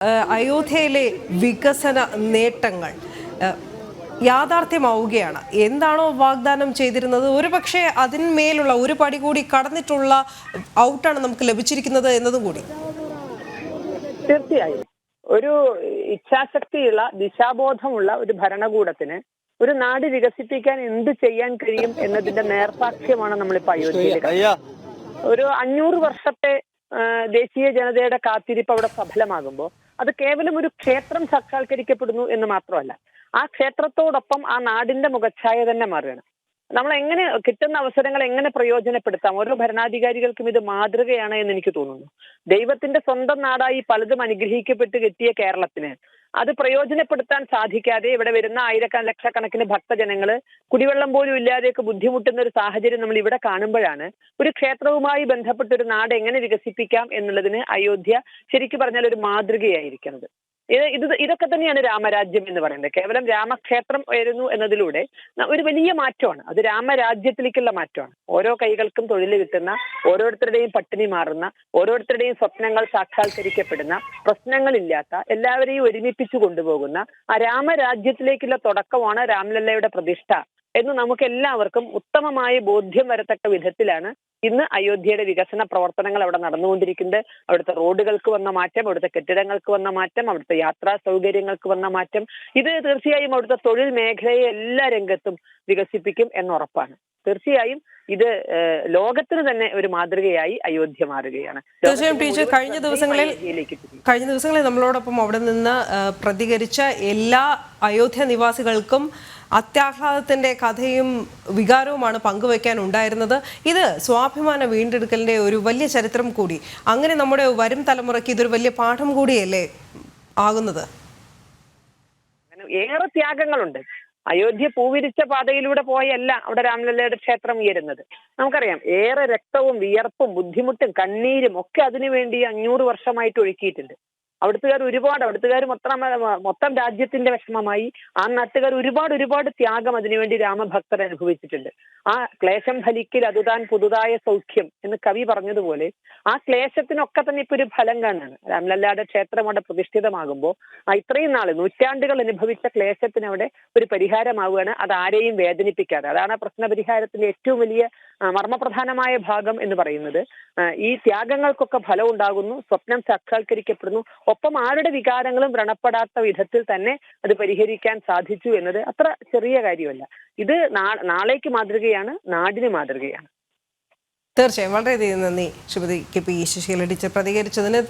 അയോധ്യയിലെ വികസന നേട്ടങ്ങൾ യാഥാർത്ഥ്യമാവുകയാണ്. എന്താണോ വാഗ്ദാനം ചെയ്തിരുന്നത്, ഒരുപക്ഷെ അതിന്മേലുള്ള ഒരു പടി കൂടി കടന്നിട്ടുള്ള ഔട്ടാണ് നമുക്ക് ലഭിച്ചിരിക്കുന്നത് എന്നതും കൂടി. തീർച്ചയായും ഒരു ഇച്ഛാശക്തിയുള്ള ദിശാബോധമുള്ള ഒരു ഭരണകൂടത്തിന് ഒരു നാട് വികസിപ്പിക്കാൻ എന്ത് ചെയ്യാൻ കഴിയും എന്നതിന്റെ നേർസാക്ഷ്യമാണ് നമ്മളിപ്പോ അയോധ്യയിൽ. ഒരു 500 വർഷത്തെ ദേശീയ ജനതയുടെ കാത്തിരിപ്പ് അവിടെ സഫലമാകുമ്പോൾ അത് കേവലം ഒരു ക്ഷേത്രം സാക്ഷാത്കരിക്കപ്പെടുന്നു എന്ന് മാത്രമല്ല, ആ ക്ഷേത്രത്തോടൊപ്പം ആ നാടിന്റെ മുഖച്ഛായ തന്നെ മാറുകയാണ്. നമ്മൾ എങ്ങനെ കിട്ടുന്ന അവസരങ്ങൾ എങ്ങനെ പ്രയോജനപ്പെടുത്താം? ഓരോ ഭരണാധികാരികൾക്കും ഇത് മാതൃകയാണ് എന്ന് എനിക്ക് തോന്നുന്നു. ദൈവത്തിന്റെ സ്വന്തം നാടായി പലതും അനുഗ്രഹിക്കപ്പെട്ട് കിട്ടിയ കേരളത്തിന് അത് പ്രയോജനപ്പെടുത്താൻ സാധിക്കാതെ ഇവിടെ വരുന്ന ലക്ഷക്കണക്കിന് ഭക്തജനങ്ങള് കുടിവെള്ളം പോലും ഇല്ലാതെയൊക്കെ ബുദ്ധിമുട്ടുന്ന ഒരു സാഹചര്യം നമ്മൾ ഇവിടെ കാണുമ്പോഴാണ് ഒരു ക്ഷേത്രവുമായി ബന്ധപ്പെട്ട ഒരു നാട് എങ്ങനെ വികസിപ്പിക്കാം എന്നുള്ളതിന് അയോധ്യ ശരിക്കും പറഞ്ഞാൽ ഒരു മാതൃകയായിരിക്കുന്നത്. ഇതൊക്കെ തന്നെയാണ് രാമരാജ്യം എന്ന് പറയുന്നത്. കേവലം രാമക്ഷേത്രം വരുന്നു എന്നതിലൂടെ ഒരു വലിയ മാറ്റമാണ്. അത് രാമരാജ്യത്തിലേക്കുള്ള മാറ്റമാണ്. ഓരോ കൈകൾക്കും തൊഴിൽ കിട്ടുന്ന, ഓരോരുത്തരുടെയും പട്ടിണി മാറുന്ന, ഓരോരുത്തരുടെയും സ്വപ്നങ്ങൾ സാക്ഷാത്കരിക്കപ്പെടുന്ന, പ്രശ്നങ്ങളില്ലാത്ത, എല്ലാവരെയും ഒരുമിപ്പിച്ചു കൊണ്ടുപോകുന്ന ആ രാമരാജ്യത്തിലേക്കുള്ള തുടക്കമാണ് രാംലല്ലയുടെ പ്രതിഷ്ഠ എന്ന് നമുക്ക് എല്ലാവർക്കും ഉത്തമമായ ബോധ്യം വരത്തക്ക വിധത്തിലാണ് ഇന്ന് അയോധ്യയുടെ വികസന പ്രവർത്തനങ്ങൾ അവിടെ നടന്നുകൊണ്ടിരിക്കുന്നത്. അവിടുത്തെ റോഡുകൾക്ക് വന്ന മാറ്റം, അവിടുത്തെ കെട്ടിടങ്ങൾക്ക് വന്ന മാറ്റം, അവിടുത്തെ യാത്രാ സൗകര്യങ്ങൾക്ക് വന്ന മാറ്റം, ഇത് തീർച്ചയായും അവിടുത്തെ തൊഴിൽ മേഖലയെ എല്ലാ രംഗത്തും വികസിപ്പിക്കും എന്നുറപ്പാണ്. തീർച്ചയായും ഇത് ലോകത്തിന് തന്നെ ഒരു മാതൃകയായി അയോധ്യ മാറുകയാണ്. തീർച്ചയായും ടീച്ചർ, കഴിഞ്ഞ ദിവസങ്ങളിൽ നമ്മളോടൊപ്പം അവിടെ നിന്ന് പ്രതികരിച്ച എല്ലാ അയോധ്യ നിവാസികൾക്കും അത്യാഹ്ലാദത്തിന്റെ കഥയും വികാരവുമാണ് പങ്കുവയ്ക്കാൻ ഉണ്ടായിരുന്നത്. ഇത് സ്വാഭിമാന വീണ്ടെടുക്കലിന്റെ ഒരു വലിയ ചരിത്രം കൂടി. അങ്ങനെ നമ്മുടെ വരും തലമുറയ്ക്ക് ഇതൊരു വലിയ പാഠം കൂടിയല്ലേ ആകുന്നത്? ഏറെ ത്യാഗങ്ങളുണ്ട്. അയോധ്യ പൂവിരിച്ച പാതയിലൂടെ പോയല്ല അവിടെ രാമലല്ലയുടെ ക്ഷേത്രം ഉയരുന്നത്. നമുക്കറിയാം, ഏറെ രക്തവും വിയർപ്പും ബുദ്ധിമുട്ടും കണ്ണീരും ഒക്കെ അതിനുവേണ്ടി 500 വർഷമായിട്ട് ഒഴുക്കിയിട്ടുണ്ട്. അവിടുത്തുകാർ മൊത്തം രാജ്യത്തിന്റെ വിഷമമായി. ആ നാട്ടുകാർ ഒരുപാട് ത്യാഗം അതിനുവേണ്ടി രാമഭക്തർ അനുഭവിച്ചിട്ടുണ്ട്. ആ ക്ലേശം ഫലിക്കൽ അതുതാൻ പുതുതായ സൗഖ്യം എന്ന് കവി പറഞ്ഞതുപോലെ ആ ക്ലേശത്തിനൊക്കെ തന്നെ ഇപ്പൊ ഒരു ഫലം കാണാണ്. രാമലല്ലയുടെ ക്ഷേത്രം അവിടെ പ്രതിഷ്ഠിതമാകുമ്പോൾ ഇത്രയും നാള് നൂറ്റാണ്ടുകൾ അനുഭവിച്ച ക്ലേശത്തിന് അവിടെ ഒരു പരിഹാരമാവുകയാണ്. അത് ആരെയും വേദനിപ്പിക്കാതെ. അതാണ് പ്രശ്നപരിഹാരത്തിന്റെ ഏറ്റവും വലിയ മർമ്മപ്രധാനമായ ഭാഗം എന്ന് പറയുന്നത്. ഈ ത്യാഗങ്ങൾക്കൊക്കെ ഫലം ഉണ്ടാകുന്നു, സ്വപ്നം സാക്ഷാത്കരിക്കപ്പെടുന്നു. ഒപ്പം ആരുടെ വികാരങ്ങളും വ്രണപ്പെടാത്ത വിധത്തിൽ തന്നെ അത് പരിഹരിക്കാൻ സാധിച്ചു എന്നത് അത്ര ചെറിയ കാര്യമല്ല. ഇത് നാളേക്ക് മാതൃകയാണ്, നാടിന് മാതൃകയാണ്. തീർച്ചയായും വളരെയധികം നന്ദി ശ്രീമതി KP ശശികല ടീച്ചർ പ്രതികരിച്ചതിന്.